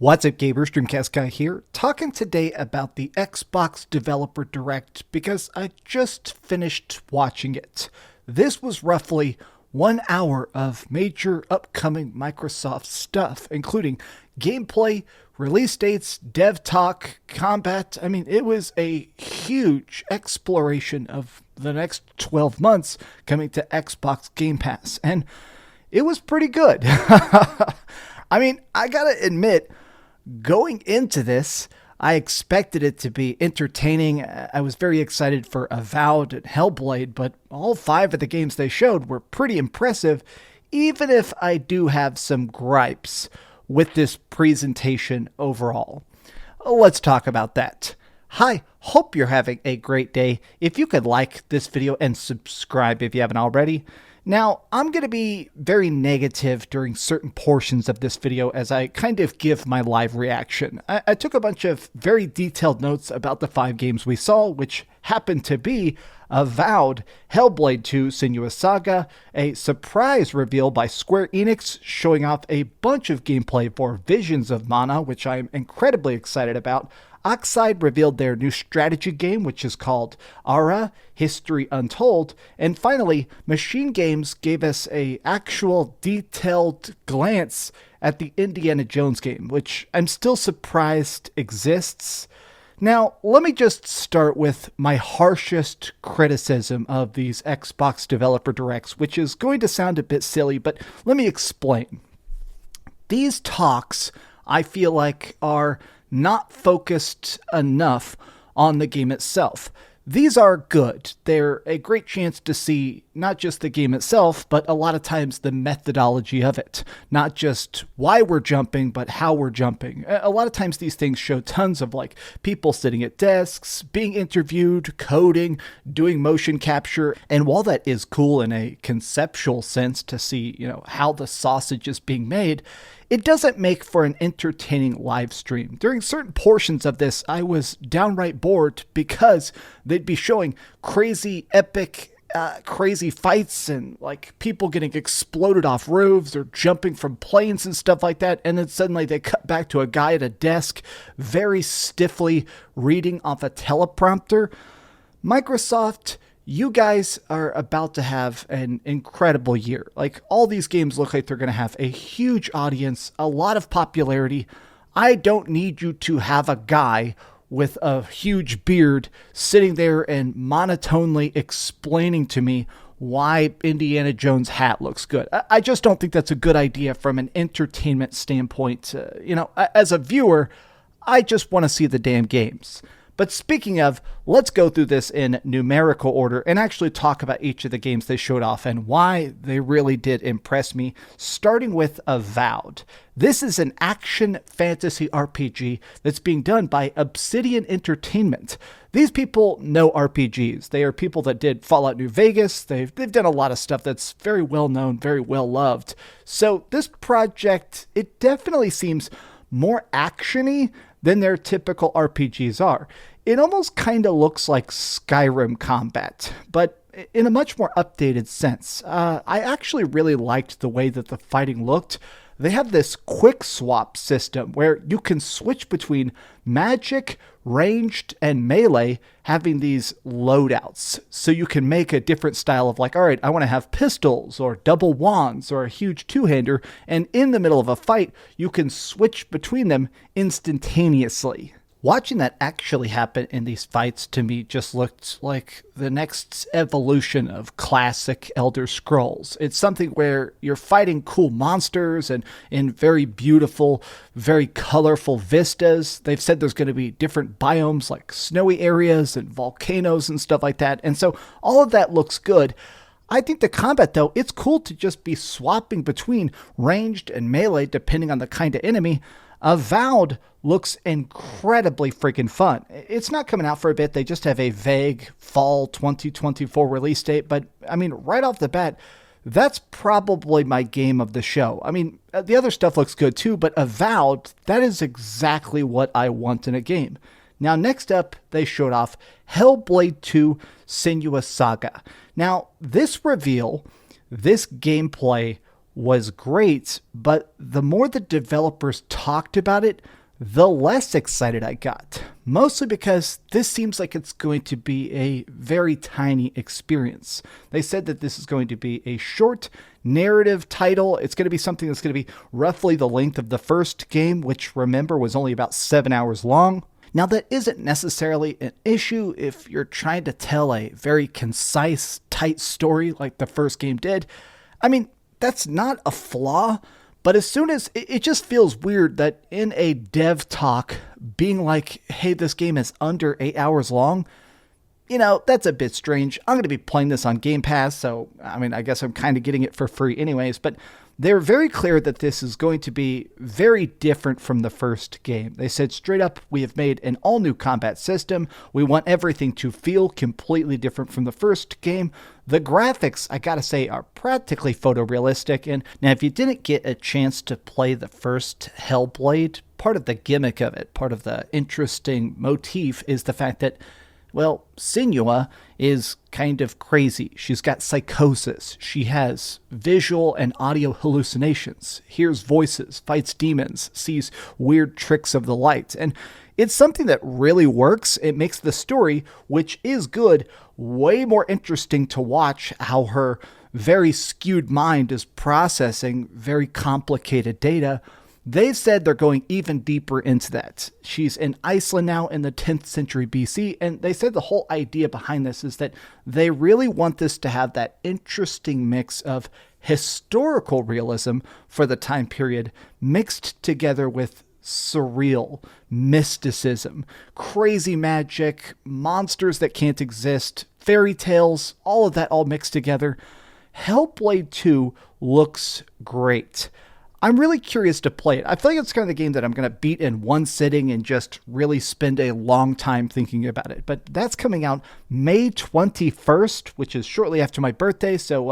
What's up, gamers? DreamcastGuy here, talking today about the Xbox Developer Direct because I just finished watching it. This was roughly 1 hour of major upcoming Microsoft stuff, including gameplay, release dates, dev talk, combat. I mean, it was a huge exploration of the next 12 months coming to Xbox Game Pass, and it was pretty good. I mean, I gotta admit, going into this, I expected it to be entertaining. I was very excited for Avowed and Hellblade, but all 5 of the games they showed were pretty impressive, even if I do have some gripes with this presentation overall. Let's talk about that. Hi, hope you're having a great day. If you could like this video and subscribe if you haven't already. Now, I'm going to be very negative during certain portions of this video as I kind of give my live reaction. I took a bunch of very detailed notes about the 5 games we saw, which happened to be Avowed, Hellblade 2, Senua Saga, a surprise reveal by Square Enix showing off a bunch of gameplay for Visions of Mana, which I'm incredibly excited about. Oxide revealed their new strategy game, which is called Ara, History Untold. And finally, Machine Games gave us a actual detailed glance at the Indiana Jones game, which I'm still surprised exists. Now, let me just start with my harshest criticism of these Xbox Developer Directs, which is going to sound a bit silly, but let me explain. These talks, I feel like, are not focused enough on the game itself. These are good. They're a great chance to see not just the game itself, but a lot of times the methodology of it. Not just why we're jumping, but how we're jumping. A lot of times these things show tons of people sitting at desks, being interviewed, coding, doing motion capture. And while that is cool in a conceptual sense to see, how the sausage is being made, it doesn't make for an entertaining live stream. During certain portions of this, I was downright bored because they'd be showing crazy, epic, crazy fights and people getting exploded off roofs or jumping from planes and stuff like that. And then suddenly they cut back to a guy at a desk very stiffly reading off a teleprompter. Microsoft, you guys are about to have an incredible year. All these games look like they're going to have a huge audience, a lot of popularity. I don't need you to have a guy with a huge beard sitting there and monotonely explaining to me why Indiana Jones' hat looks good. I just don't think that's a good idea from an entertainment standpoint. As a viewer, I just want to see the damn games. But speaking of, let's go through this in numerical order and actually talk about each of the games they showed off and why they really did impress me, starting with Avowed. This is an action fantasy RPG that's being done by Obsidian Entertainment. These people know RPGs. They are people that did Fallout New Vegas. They've done a lot of stuff that's very well known, very well loved. So this project, it definitely seems more actiony than their typical RPGs are. It almost kind of looks like Skyrim combat, but in a much more updated sense. I actually really liked the way that the fighting looked. They have this quick swap system where you can switch between magic, ranged, and melee, having these loadouts. So you can make a different style of all right, I want to have pistols or double wands or a huge two-hander. And in the middle of a fight, you can switch between them instantaneously. Watching that actually happen in these fights to me just looked like the next evolution of classic Elder Scrolls. It's something where you're fighting cool monsters and in very beautiful, very colorful vistas. They've said there's going to be different biomes like snowy areas and volcanoes and stuff like that. And so all of that looks good. I think the combat, though, it's cool to just be swapping between ranged and melee depending on the kind of enemy. Avowed looks incredibly freaking fun. It's not coming out for a bit. They just have a vague fall 2024 release date. But, right off the bat, that's probably my game of the show. The other stuff looks good too, but Avowed, that is exactly what I want in a game. Now, next up, they showed off Hellblade 2 Senua Saga. Now, this reveal, this gameplay was great, but the more the developers talked about it, the less excited I got. Mostly because this seems like it's going to be a very tiny experience. They said that this is going to be a short narrative title. It's going to be something that's going to be roughly the length of the first game, which, remember, was only about 7 hours long. Now, that isn't necessarily an issue if you're trying to tell a very concise, tight story like the first game did. I mean, that's not a flaw. But as soon as it just feels weird that in a dev talk being like, hey, this game is under 8 hours long, that's a bit strange. I'm going to be playing this on Game Pass, so I guess I'm kind of getting it for free anyways, but they're very clear that this is going to be very different from the first game. They said straight up, we have made an all-new combat system. We want everything to feel completely different from the first game. The graphics, I gotta say, are practically photorealistic. And now, if you didn't get a chance to play the first Hellblade, part of the gimmick of it, part of the interesting motif is the fact that, well, Senua is kind of crazy. She's got psychosis. She has visual and audio hallucinations, hears voices, fights demons, sees weird tricks of the light. And it's something that really works. It makes the story, which is good, way more interesting to watch how her very skewed mind is processing very complicated data. They said they're going even deeper into that. She's in Iceland now in the 10th century BC, and they said the whole idea behind this is that they really want this to have that interesting mix of historical realism for the time period mixed together with surreal mysticism, crazy magic, monsters that can't exist, fairy tales, all of that all mixed together. Hellblade 2 looks great. I'm really curious to play it. I feel like it's kind of the game that I'm going to beat in one sitting and just really spend a long time thinking about it. But that's coming out May 21st, which is shortly after my birthday, so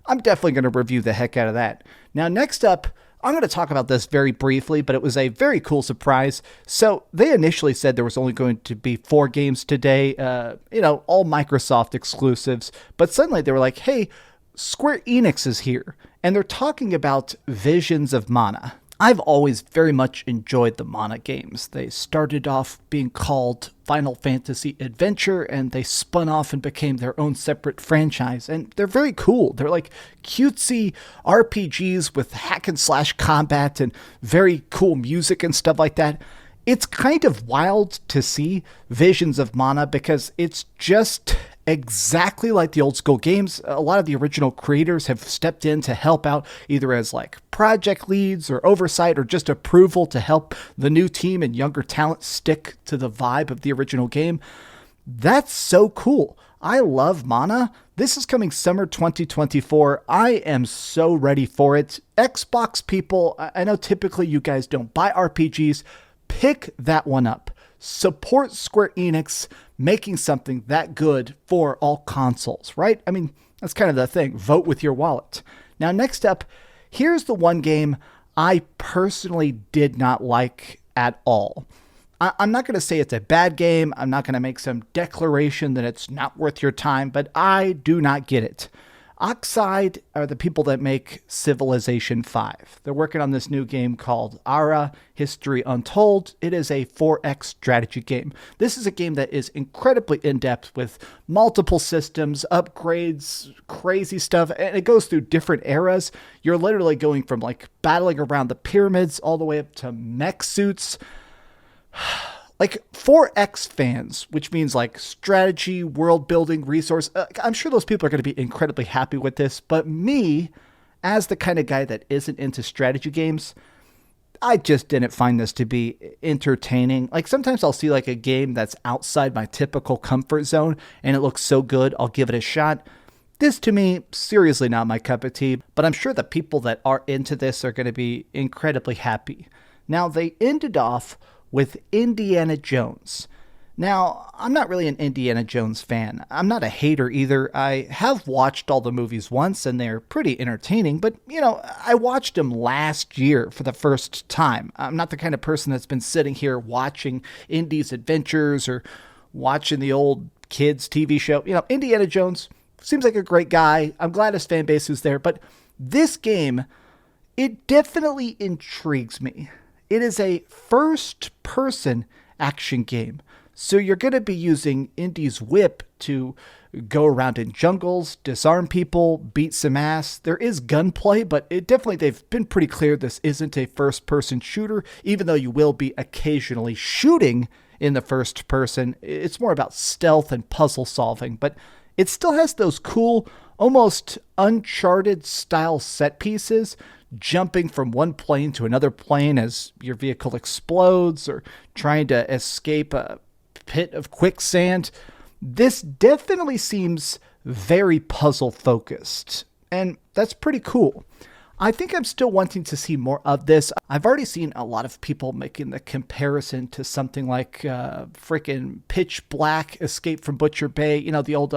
I'm definitely going to review the heck out of that. Now, next up, I'm going to talk about this very briefly, but it was a very cool surprise. So they initially said there was only going to be 4 games today, all Microsoft exclusives. But suddenly they were like, hey, Square Enix is here, and they're talking about Visions of Mana. I've always very much enjoyed the Mana games. They started off being called Final Fantasy Adventure, and they spun off and became their own separate franchise, and they're very cool. They're like cutesy RPGs with hack and slash combat and very cool music and stuff like that. It's kind of wild to see Visions of Mana because it's just exactly like the old school games. A lot of the original creators have stepped in to help out either as like project leads or oversight or just approval to help the new team and younger talent stick to the vibe of the original game. That's so cool. I love Mana. This is coming summer 2024. I am so ready for it. Xbox people, I know typically you guys don't buy RPGs. Pick that one up. Support Square Enix making something that good for all consoles, right? I mean, that's kind of the thing. Vote with your wallet. Now, next up, here's the one game I personally did not like at all. I'm not going to say it's a bad game. I'm not going to make some declaration that it's not worth your time, but I do not get it. Oxide are the people that make Civilization 5. They're working on this new game called Ara, History Untold. It is a 4X strategy game. This is a game that is incredibly in-depth with multiple systems, upgrades, crazy stuff, and it goes through different eras. You're literally going from like battling around the pyramids all the way up to mech suits. Like 4X fans, which means like strategy, world building, resource. I'm sure those people are going to be incredibly happy with this. But me, as the kind of guy that isn't into strategy games, I just didn't find this to be entertaining. Like sometimes I'll see like a game that's outside my typical comfort zone and it looks so good, I'll give it a shot. This to me, seriously not my cup of tea. But I'm sure the people that are into this are going to be incredibly happy. Now they ended off with Indiana Jones. Now, I'm not really an Indiana Jones fan. I'm not a hater either. I have watched all the movies once, and they're pretty entertaining, but, I watched them last year for the first time. I'm not the kind of person that's been sitting here watching Indy's Adventures or watching the old kids' TV show. Indiana Jones seems like a great guy. I'm glad his fan base is there, but This game, it definitely intrigues me. It is a first-person action game. So you're going to be using Indy's whip to go around in jungles, disarm people, beat some ass. There is gunplay, but they've been pretty clear this isn't a first-person shooter, even though you will be occasionally shooting in the first person. It's more about stealth and puzzle solving, but it still has those cool, almost Uncharted style set pieces, jumping from one plane to another plane as your vehicle explodes or trying to escape a pit of quicksand. This definitely seems very puzzle focused, and that's pretty cool. I think I'm still wanting to see more of this. I've already seen a lot of people making the comparison to something like freaking Pitch Black, Escape from Butcher Bay, the old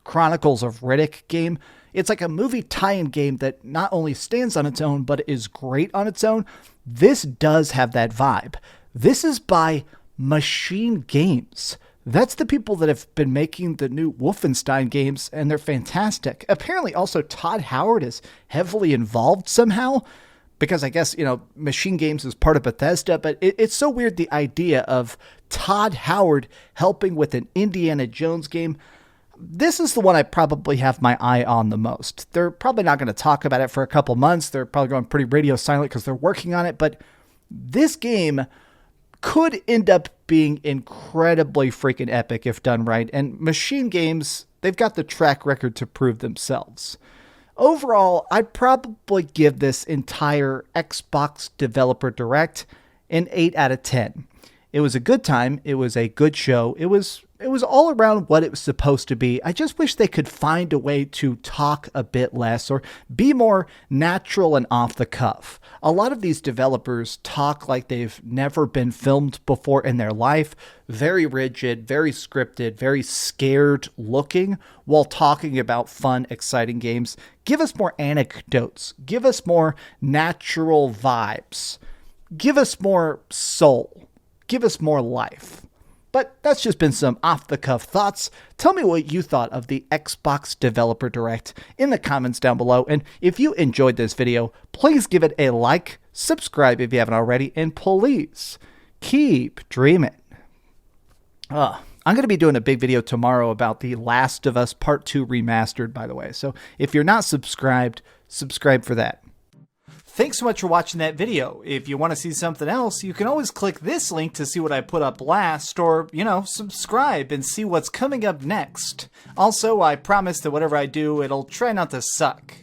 Chronicles of Riddick game. It's like a movie tie-in game that not only stands on its own, but is great on its own. This does have that vibe. This is by Machine Games. That's the people that have been making the new Wolfenstein games, and they're fantastic. Apparently also Todd Howard is heavily involved somehow, because I guess, Machine Games is part of Bethesda, but it's so weird, the idea of Todd Howard helping with an Indiana Jones game. This is the one I probably have my eye on the most. They're probably not going to talk about it for a couple months. They're probably going pretty radio silent because they're working on it, but this game could end up being incredibly freaking epic if done right. And Machine Games, they've got the track record to prove themselves. Overall, I'd probably give this entire Xbox Developer Direct an 8 out of 10. It was a good time. It was a good show. It was all around what it was supposed to be. I just wish they could find a way to talk a bit less or be more natural and off the cuff. A lot of these developers talk like they've never been filmed before in their life. Very rigid, very scripted, very scared looking while talking about fun, exciting games. Give us more anecdotes. Give us more natural vibes. Give us more soul. Give us more life. But that's just been some off-the-cuff thoughts. Tell me what you thought of the Xbox Developer Direct in the comments down below. And if you enjoyed this video, please give it a like, subscribe if you haven't already, and please keep dreaming. I'm going to be doing a big video tomorrow about The Last of Us Part 2 Remastered, by the way. So if you're not subscribed, subscribe for that. Thanks so much for watching that video. If you want to see something else, you can always click this link to see what I put up last, or, subscribe and see what's coming up next. Also, I promise that whatever I do, it'll try not to suck.